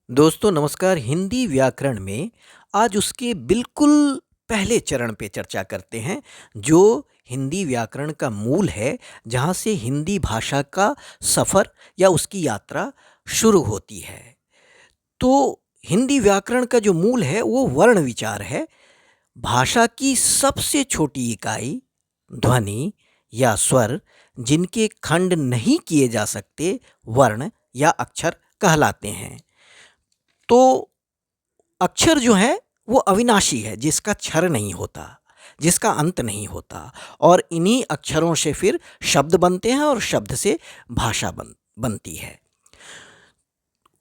दोस्तों नमस्कार। हिंदी व्याकरण में आज उसके बिल्कुल पहले चरण पे चर्चा करते हैं, जो हिंदी व्याकरण का मूल है, जहाँ से हिंदी भाषा का सफ़र या उसकी यात्रा शुरू होती है। तो हिंदी व्याकरण का जो मूल है वो वर्ण विचार है। भाषा की सबसे छोटी इकाई ध्वनि या स्वर, जिनके खंड नहीं किए जा सकते, वर्ण या अक्षर कहलाते हैं। तो अक्षर जो है वो अविनाशी है, जिसका क्षर नहीं होता, जिसका अंत नहीं होता। और इन्हीं अक्षरों से फिर शब्द बनते हैं और शब्द से भाषा बनती है।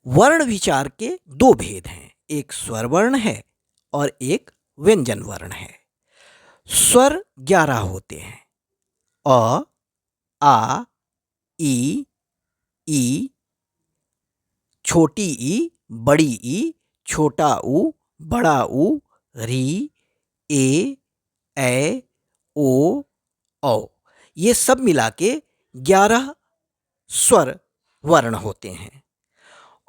वर्ण विचार के दो भेद हैं, एक स्वर वर्ण है और एक व्यंजन वर्ण है। स्वर 11 होते हैं: अ, आ, ई, ई, छोटी ई, बड़ी ई, छोटा ऊ, बड़ा ऊ, री, ए, ओ, औ। ये सब मिला के 11 स्वर वर्ण होते हैं।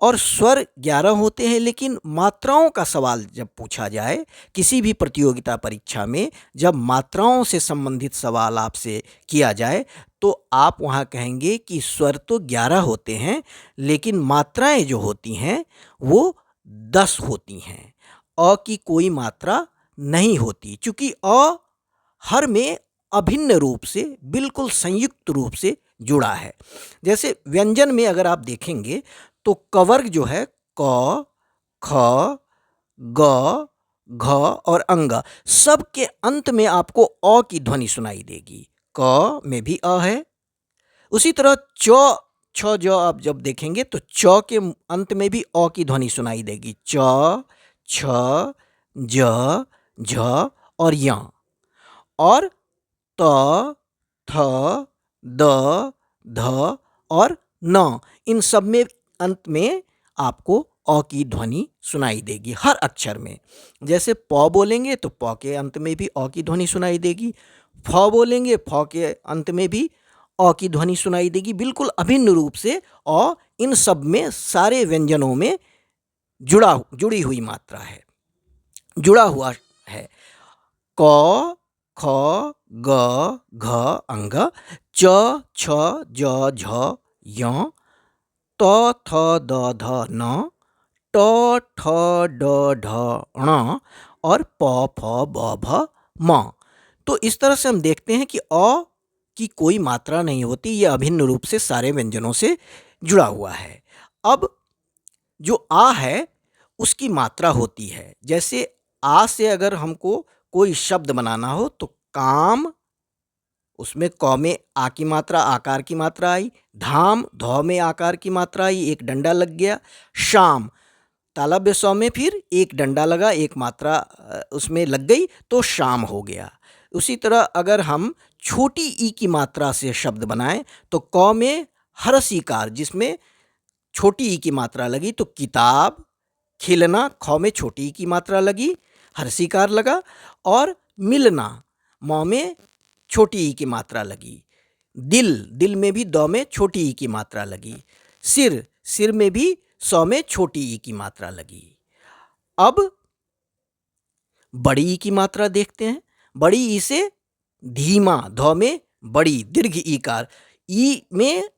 और स्वर 11 होते हैं, लेकिन मात्राओं का सवाल जब पूछा जाए किसी भी प्रतियोगिता परीक्षा में, जब मात्राओं से संबंधित सवाल आपसे किया जाए, तो आप वहाँ कहेंगे कि स्वर तो 11 होते हैं, लेकिन मात्राएं जो होती हैं वो 10 होती हैं। अ की कोई मात्रा नहीं होती, चूंकि अ हर में अभिन्न रूप से, बिल्कुल संयुक्त रूप से जुड़ा है। जैसे व्यंजन में अगर आप देखेंगे तो कवर्ग जो है क, ख, ग, घ और अंग, सब के अंत में आपको अ की ध्वनि सुनाई देगी। क में भी अ है। उसी तरह च, छ, ज आप जब देखेंगे तो च के अंत में भी अ की ध्वनि सुनाई देगी। च, छ, ज, झ और य। और त, थ, द, ध और न, इन सब में अंत में आपको अ की ध्वनि सुनाई देगी, हर अक्षर में। जैसे प बोलेंगे तो प के अंत में भी अ की ध्वनि सुनाई देगी। फ बोलेंगे, फ के अंत में भी अ की ध्वनि सुनाई देगी। बिल्कुल अभिन्न रूप से अ इन सब में, सारे व्यंजनों में जुड़ी हुई मात्रा है, जुड़ा हुआ है। क, ख, ग, घ अंग, च, छ, ज, झ, य, त, थ, द, ध, न, ट, ठ, ड, ढ, ण और प, फ, ब, भ, म। तो इस तरह से हम देखते हैं कि अ की कोई मात्रा नहीं होती, यह अभिन्न रूप से सारे व्यंजनों से जुड़ा हुआ है। अब जो आ है उसकी मात्रा होती है। जैसे आ से अगर हमको कोई शब्द बनाना हो तो काम, उसमें क में आ की मात्रा, आकार की मात्रा आई। धाम, ध में आकार की मात्रा आई, एक डंडा लग गया। शाम, तालव्य स में फिर एक डंडा लगा, एक मात्रा उसमें लग गई, तो शाम हो गया। उसी तरह अगर हम छोटी ई की मात्रा से शब्द बनाएं तो क में हरस ईकार, जिसमें छोटी ई की मात्रा लगी, तो किताब। खिलना, ख में छोटी ई की मात्रा लगी, हर्षिकार लगा। और मिलना, म में छोटी ई की मात्रा लगी। दिल, दिल में भी द में छोटी ई की मात्रा लगी। सिर, सिर में भी स में छोटी ई की मात्रा लगी। अब बड़ी ई की मात्रा देखते हैं। बड़ी ई से धीमा, ध में बड़ी, दीर्घ ईकार, ई में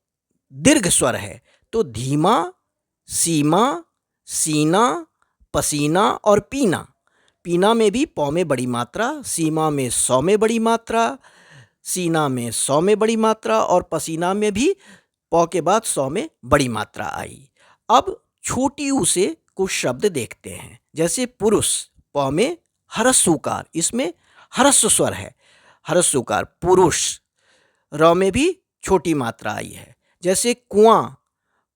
दीर्घ स्वर है, तो धीमा, सीमा, सीना, पसीना और पीना। पीना में भी प में बड़ी मात्रा, सीमा में स में बड़ी मात्रा, सीना में स में बड़ी मात्रा और पसीना में भी प के बाद स में बड़ी मात्रा आई। अब छोटी ऊ से कुछ शब्द देखते हैं। जैसे पुरुष, प में हरस उकार, इसमें हरस स्वर है, हरस उकार पुरुष। र में भी छोटी मात्रा आई है। जैसे कुआं,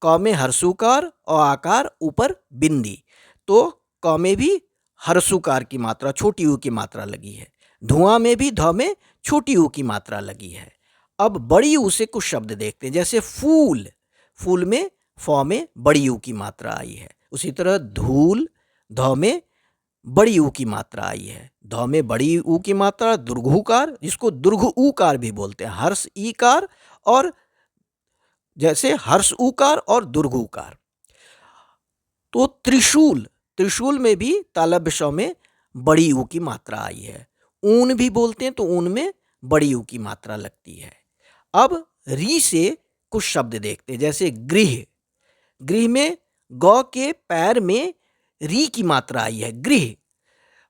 क में हर्षुकार और आकार ऊपर बिंदी, तो क में भी हर्षुकार की मात्रा, छोटी ऊ की मात्रा लगी है। धुआं में भी ध में छोटी ऊ की मात्रा लगी है। अब बड़ी ऊ से कुछ शब्द देखते हैं। जैसे फूल, फूल में फ में बड़ी ऊ की मात्रा आई है। उसी तरह धूल, ध में बड़ी ऊ की मात्रा आई है। ध में बड़ी ऊ की मात्रा, दुर्घुकार, जिसको दुर्घ ऊकार भी बोलते हैं, हर्ष ईकार, और जैसे हर्ष उकार और दुर्घ उकार। तो त्रिशूल, त्रिशूल में भी तालव्य श में बड़ी ऊ की मात्रा आई है। ऊन भी बोलते हैं तो ऊन में बड़ी ऊ की मात्रा लगती है। अब री से कुछ शब्द देखते हैं, जैसे गृह। गृह में गौ के पैर में री की मात्रा आई है, गृह।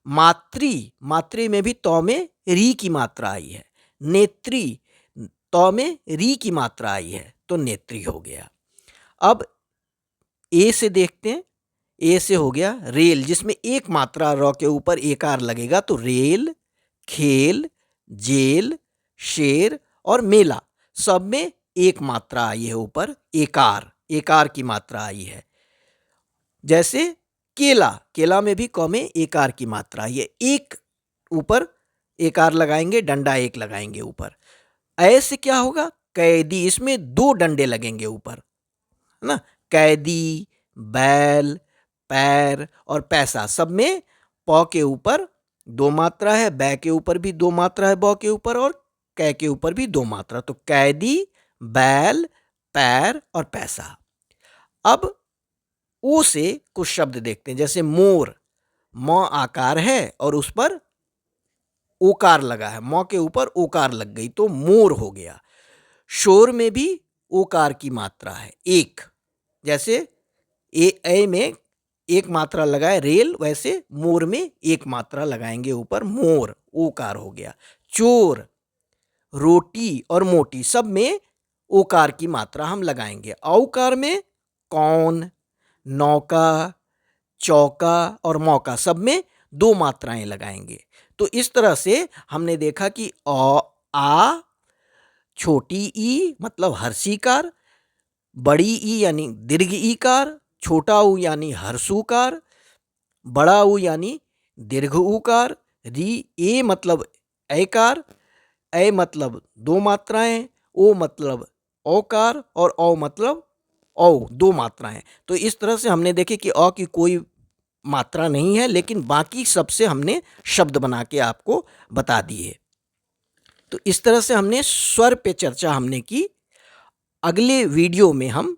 मातृ, मातृ में भी तौ में री की मात्रा आई है। नेत्री, तौ में री की मात्रा आई है तो नेत्री हो गया। अब ए से देखते हैं। ए से हो गया रेल, जिसमें एक मात्रा र के ऊपर एकार लगेगा तो रेल। खेल, जेल, शेर और मेला, सब में एक मात्रा आई है ऊपर, एकार, एकार की मात्रा आई है। जैसे केला, केला में भी क में एकार की मात्रा आई है। एक ऊपर एकार लगाएंगे, डंडा एक लगाएंगे ऊपर। ऐसे क्या होगा, कैदी, इसमें दो डंडे लगेंगे ऊपर, है ना। कैदी, बैल, पैर और पैसा, सब में प के ऊपर दो मात्रा है, बै के ऊपर भी दो मात्रा है, ब के ऊपर, और कै के ऊपर भी दो मात्रा। तो कैदी, बैल, पैर और पैसा। अब ओ से कुछ शब्द देखते हैं, जैसे मोर। म आकार है और उस पर ओकार लगा है, म के ऊपर ओकार लग गई तो मोर हो गया। शोर में भी ओकार की मात्रा है, एक। जैसे ए में एक मात्रा लगाए रेल, वैसे मोर में एक मात्रा लगाएंगे ऊपर, मोर, ओकार हो गया। चोर, रोटी और मोटी, सब में ओकार की मात्रा हम लगाएंगे। औकार में कौन, नौका, चौका और मौका, सब में दो मात्राएं लगाएंगे। तो इस तरह से हमने देखा कि आ, छोटी ई मतलब हर्षीकार, बड़ी ई यानी दीर्घ ईकार, छोटा ऊ यानी हर्षूकार, बड़ा ऊ यानी दीर्घ ऊकार, री, ए मतलब ऐकार, ऐ मतलब दो मात्राएं, ओ मतलब औकार और औ मतलब औ, दो मात्राएं। तो इस तरह से हमने देखे कि अ की कोई मात्रा नहीं है, लेकिन बाकी सबसे हमने शब्द बना के आपको बता दिए। तो इस तरह से हमने स्वर पे चर्चा हमने की। अगले वीडियो में हम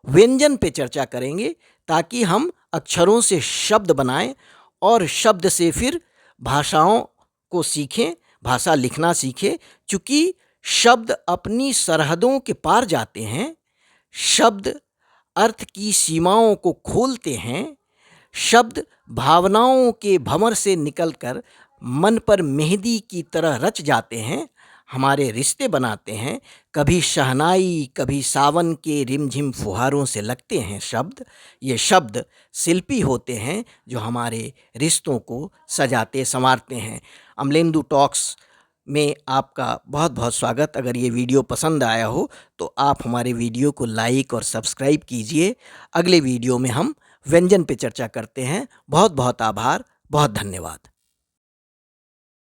व्यंजन पे चर्चा करेंगे, ताकि हम अक्षरों से शब्द बनाएं और शब्द से फिर भाषाओं को सीखें, भाषा लिखना सीखें। चूँकि शब्द अपनी सरहदों के पार जाते हैं, शब्द अर्थ की सीमाओं को खोलते हैं, शब्द भावनाओं के भंवर से निकलकर मन पर मेहंदी की तरह रच जाते हैं, हमारे रिश्ते बनाते हैं। कभी शहनाई, कभी सावन के रिमझिम फुहारों से लगते हैं शब्द। ये शब्द शिल्पी होते हैं जो हमारे रिश्तों को सजाते संवारते हैं। अमलेंदु टॉक्स में आपका बहुत बहुत स्वागत। अगर ये वीडियो पसंद आया हो तो आप हमारे वीडियो को लाइक और सब्सक्राइब कीजिए। अगले वीडियो में हम व्यंजन पे चर्चा करते हैं। बहुत बहुत आभार, बहुत धन्यवाद।